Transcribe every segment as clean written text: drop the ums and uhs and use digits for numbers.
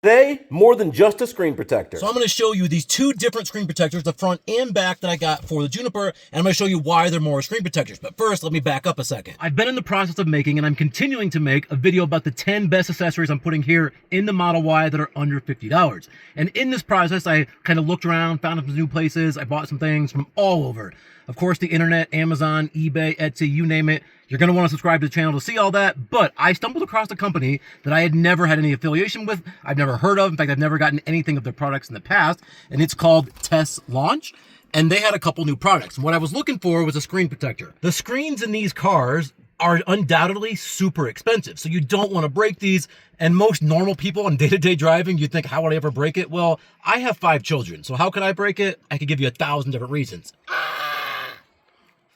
Today, more than just a screen protector. So I'm going to show you these two different screen protectors, the front and back, that I got for the Juniper, and I'm going to show you why they're more screen protectors. But first, let me back up a second. I've been in the process of making, and I'm continuing to make, a video about the 10 best accessories I'm putting here in the Model Y that are under $50. And in this process, I kind of looked around, found some new places, I bought some things from all over. Of course, the internet, Amazon, eBay, Etsy, you name it. You're going to want to subscribe to the channel to see all that, but I stumbled across a company that I had never had any affiliation with, I've never heard of, in fact, I've never gotten anything of their products in the past, and it's called TESLAUNCH, and they had a couple new products, and what I was looking for was a screen protector. The screens in these cars are undoubtedly super expensive, so you don't want to break these, and most normal people in day-to-day driving, you think, how would I ever break it? Well, I have 5 children, so how could I break it? I could give you 1,000 different reasons.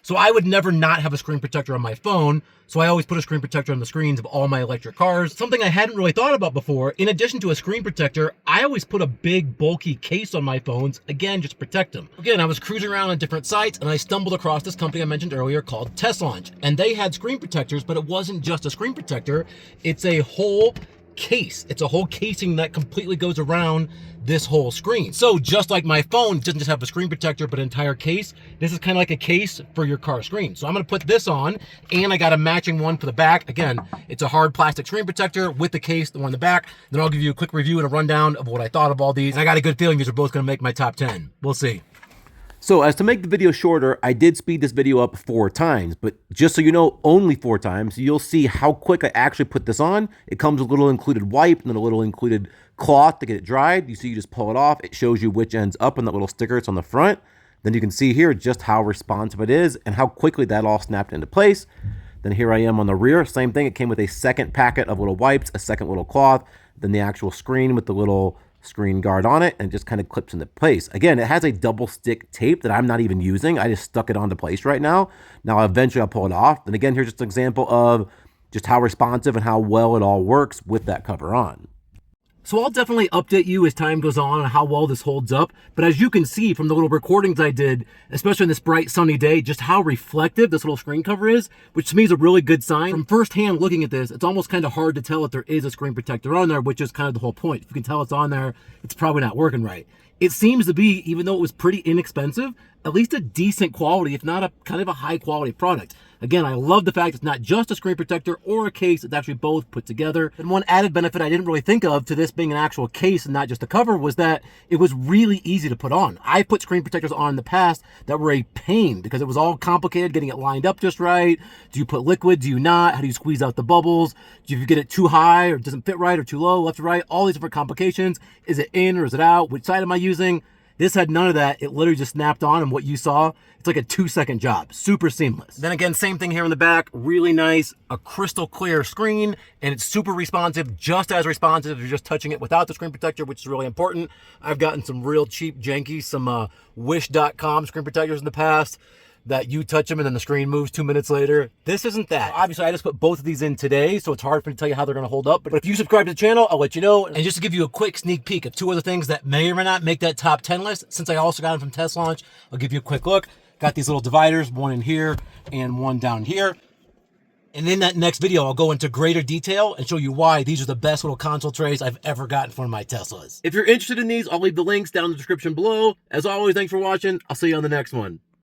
So I would never not have a screen protector on my phone, so I always put a screen protector on the screens of all my electric cars. Something I hadn't really thought about before, in addition to a screen protector, I always put a big bulky case on my phones, again, just to protect them. Again, I was cruising around on different sites and I stumbled across this company I mentioned earlier called TESLAUNCH, and they had screen protectors, but it wasn't just a screen protector, it's a whole case. It's a whole casing that completely goes around this whole screen. So just like my phone doesn't just have a screen protector, but an entire case, this is kind of like a case for your car screen. So I'm gonna put this on, and I got a matching one for the back. Again, it's a hard plastic screen protector with the case, the one in the back. Then I'll give you a quick review and a rundown of what I thought of all these. And I got a good feeling these are both gonna make my top 10. We'll see. So as to make the video shorter, I did speed this video up 4 times, but just so you know, only 4 times. You'll see how quick I actually put this on. It comes with a little included wipe and then a little included cloth to get it dried. You see, you just pull it off. It shows you which end's up and that little sticker it's on the front. Then you can see here just how responsive it is and how quickly that all snapped into place. Then here I am on the rear, same thing. It came with a second packet of little wipes, a second little cloth, then the actual screen with the little screen guard on it, and just kind of clips into place. Again, it has a double stick tape that I'm not even using. I just stuck it onto place right now. Now eventually I'll pull it off. And again, here's just an example of just how responsive and how well it all works with that cover on. So I'll definitely update you as time goes on how well this holds up. But as you can see from the little recordings I did, especially on this bright sunny day, just how reflective this little screen cover is, which to me is a really good sign. From firsthand looking at this, it's almost kind of hard to tell if there is a screen protector on there, which is kind of the whole point. If you can tell it's on there, it's probably not working right. It seems to be, even though it was pretty inexpensive, at least a decent quality, if not a kind of a high quality product. Again, I love the fact it's not just a screen protector or a case, it's actually both put together. And one added benefit I didn't really think of to this being an actual case and not just a cover was that it was really easy to put on. I put screen protectors on in the past that were a pain because it was all complicated getting it lined up just right. Do you put liquid? Do you not? How do you squeeze out the bubbles? Do you get it too high or it doesn't fit right or too low, left or right? All these different complications. Is it in or is it out? Which side am I using? This had none of that. It literally just snapped on, and what you saw, it's like a 2-second job. Super seamless. Then again, same thing here in the back. Really nice, a crystal clear screen, and it's super responsive, just as responsive if you're just touching it without the screen protector, which is really important. I've gotten some real cheap janky, some wish.com screen protectors in the past that you touch them and then the screen moves 2 minutes later. This isn't that. Obviously, I just put both of these in today, so it's hard for me to tell you how they're gonna hold up. But if you subscribe to the channel, I'll let you know. And just to give you a quick sneak peek of 2 other things that may or may not make that top 10 list, since I also got them from TESLAUNCH, I'll give you a quick look. Got these little dividers, one in here and one down here. And in that next video, I'll go into greater detail and show you why these are the best little console trays I've ever gotten for my Teslas. If you're interested in these, I'll leave the links down in the description below. As always, thanks for watching. I'll see you on the next one.